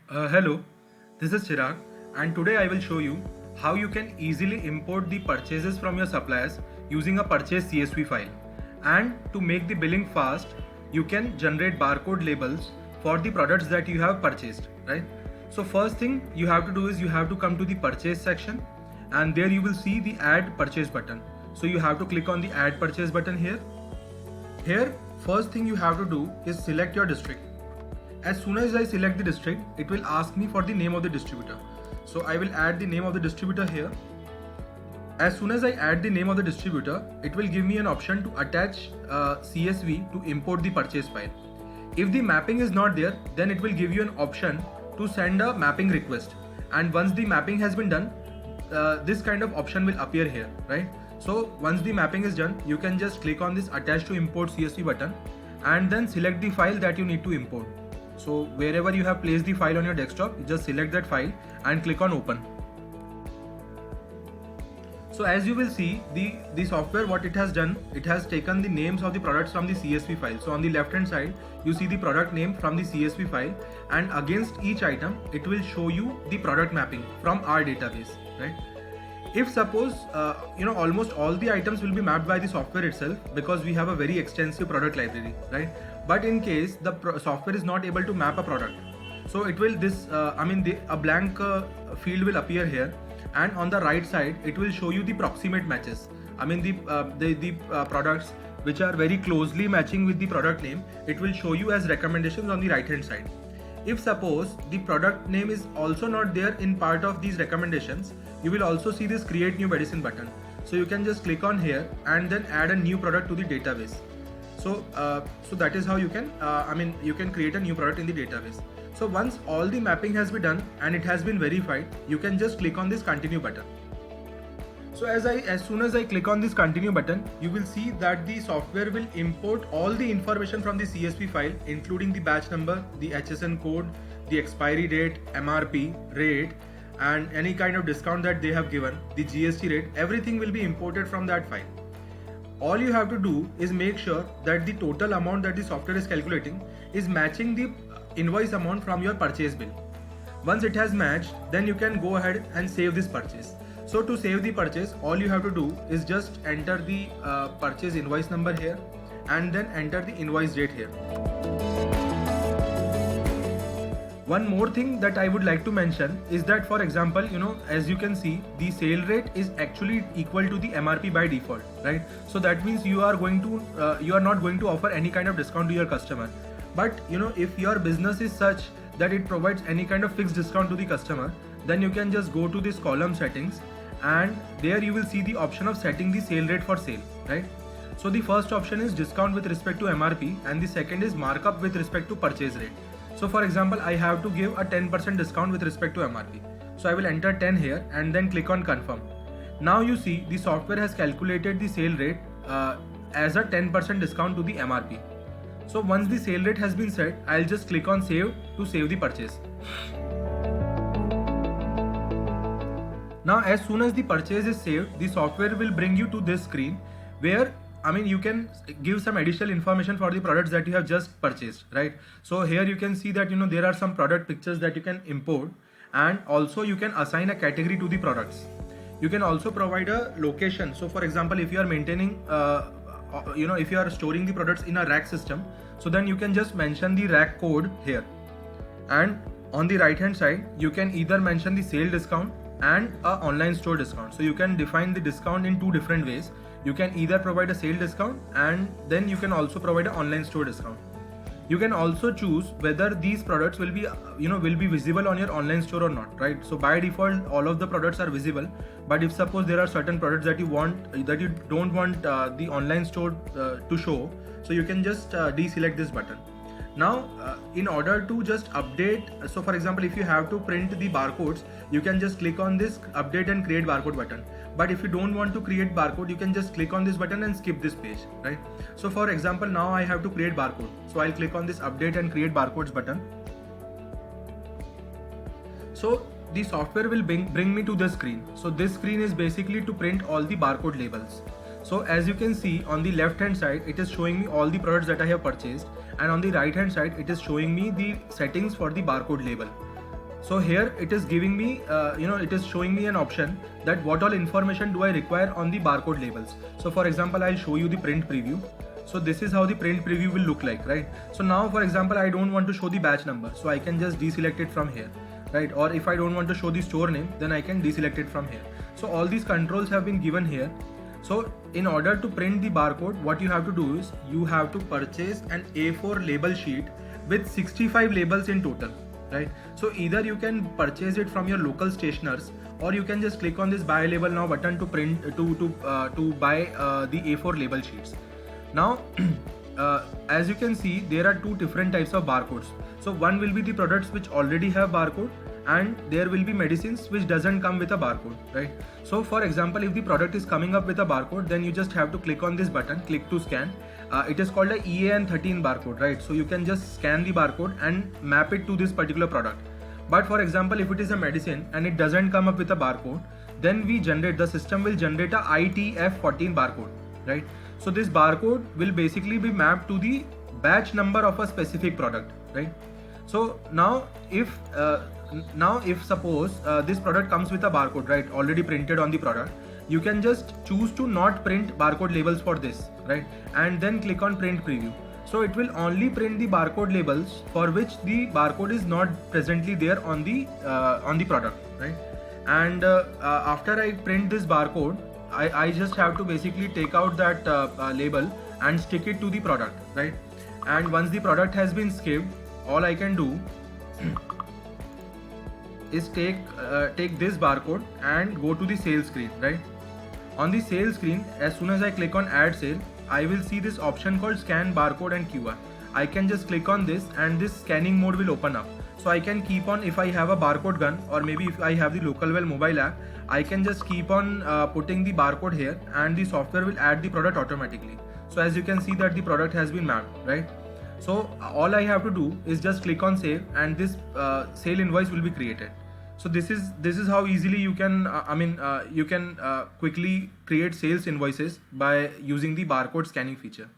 Hello, this is Chirag, and today I will show you how you can easily import the purchases from your suppliers using a purchase CSV file. And to make the billing fast, you can generate barcode labels for the products that you have purchased, right? So first thing you have to do is you have to come to the purchase section, and there you will see the add purchase button. So you have to click on the add purchase button here. Here, first thing you have to do is select your district. As soon as I select the district, it will ask me for the name of the distributor. So I will add the name of the distributor here. As soon as I add the name of the distributor, it will give me an option to attach CSV to import the purchase file. If the mapping is not there, then it will give you an option to send a mapping request. And once the mapping has been done, this kind of option will appear here, right? So once the mapping is done, you can just click on this attach to import CSV button and then select the file that you need to import. So wherever you have placed the file on your desktop, you just select that file and click on open. So as you will see, the software, what it has done, it has taken the names of the products from the CSV file. So on the left hand side, you see the product name from the CSV file, and against each item, it will show you the product mapping from our database, right? If suppose almost all the items will be mapped by the software itself, because we have a very extensive product library, right? But in case the software is not able to map a product, so it will a blank field will appear here, and on the right side it will show you the proximate matches. The products which are very closely matching with the product name, it will show you as recommendations on the right hand side. If suppose the product name is also not there in part of these recommendations, you will also see this create new medicine button. So you can just click on here and then add a new product to the database. So that is how you can you can create a new product in the database. So once all the mapping has been done and it has been verified, you can just click on this continue button. So as soon as I click on this continue button, you will see that the software will import all the information from the CSV file, including the batch number, the HSN code, the expiry date, MRP, rate, and any kind of discount that they have given, the GST rate, everything will be imported from that file. All you have to do is make sure that the total amount that the software is calculating is matching the invoice amount from your purchase bill. Once it has matched, then you can go ahead and save this purchase. So to save the purchase, all you have to do is just enter the purchase invoice number here and then enter the invoice date here. One more thing that I would like to mention is that, for example, as you can see, the sale rate is actually equal to the MRP by default, right? So that means you are not going to offer any kind of discount to your customer. But if your business is such that it provides any kind of fixed discount to the customer, then you can just go to this column settings, and there you will see the option of setting the sale rate for sale, right? So the first option is discount with respect to MRP, and the second is markup with respect to purchase rate. So for example, I have to give a 10% discount with respect to MRP. So I will enter 10 here and then click on confirm. Now you see the software has calculated the sale rate as a 10% discount to the MRP. So once the sale rate has been set, I'll just click on save to save the purchase. Now as soon as the purchase is saved, the software will bring you to this screen where you can give some additional information for the products that you have just purchased, right? So here you can see that there are some product pictures that you can import, and also you can assign a category to the products. You can also provide a location. So for example, if you are maintaining if you are storing the products in a rack system, so then you can just mention the rack code here, and on the right hand side you can either mention the sale discount and a online store discount. So you can define the discount in two different ways. You can either provide a sale discount, and then you can also provide an online store discount. You can also choose whether these products will be visible on your online store or not, right? So by default all of the products are visible, but if suppose there are certain products that you don't want the online store to show, so you can just deselect this button. Now in order to just update, so for example, if you have to print the barcodes, you can just click on this update and create barcode button. But if you don't want to create barcode, you can just click on this button and skip this page, right? So for example, now I have to create barcode, so I'll click on this update and create barcodes button. So the software will bring me to this screen. So this screen is basically to print all the barcode labels. So as you can see, on the left hand side it is showing me all the products that I have purchased, and on the right hand side it is showing me the settings for the barcode label. So here it is giving me, it is showing me an option that what all information do I require on the barcode labels. So for example, I'll show you the print preview. So this is how the print preview will look like, right? So now for example, I don't want to show the batch number, so I can just deselect it from here, right? Or if I don't want to show the store name, then I can deselect it from here. So all these controls have been given here. So in order to print the barcode, what you have to do is you have to purchase an A4 label sheet with 65 labels in total, right? So either you can purchase it from your local stationers, or you can just click on this buy label now button to print to buy the A4 label sheets. Now as you can see, there are two different types of barcodes. So one will be the products which already have barcode, and there will be medicines which doesn't come with a barcode, right? So for example, if the product is coming up with a barcode, then you just have to click on this button, click to scan. It is called a EAN 13 barcode, right? So you can just scan the barcode and map it to this particular product. But for example, if it is a medicine and it doesn't come up with a barcode, then the system will generate a ITF14 barcode, right? So this barcode will basically be mapped to the batch number of a specific product, right? So now if suppose this product comes with a barcode, right, already printed on the product, you can just choose to not print barcode labels for this, right, and then click on print preview. So it will only print the barcode labels for which the barcode is not presently there on the product, right? And after I print this barcode, I just have to basically take out that label and stick it to the product, right? And once the product has been skipped, all I can do is take this barcode and go to the sales screen, right? On the sales screen, as soon as I click on add sale, I will see this option called scan barcode and QR. I can just click on this and this scanning mode will open up. So I can keep on, if I have a barcode gun, or maybe if I have the LocalWell mobile app, I can just keep on putting the barcode here, and the software will add the product automatically. So as you can see that the product has been mapped, right? So all I have to do is just click on save, and this sale invoice will be created. So this is how easily you can quickly create sales invoices by using the barcode scanning feature.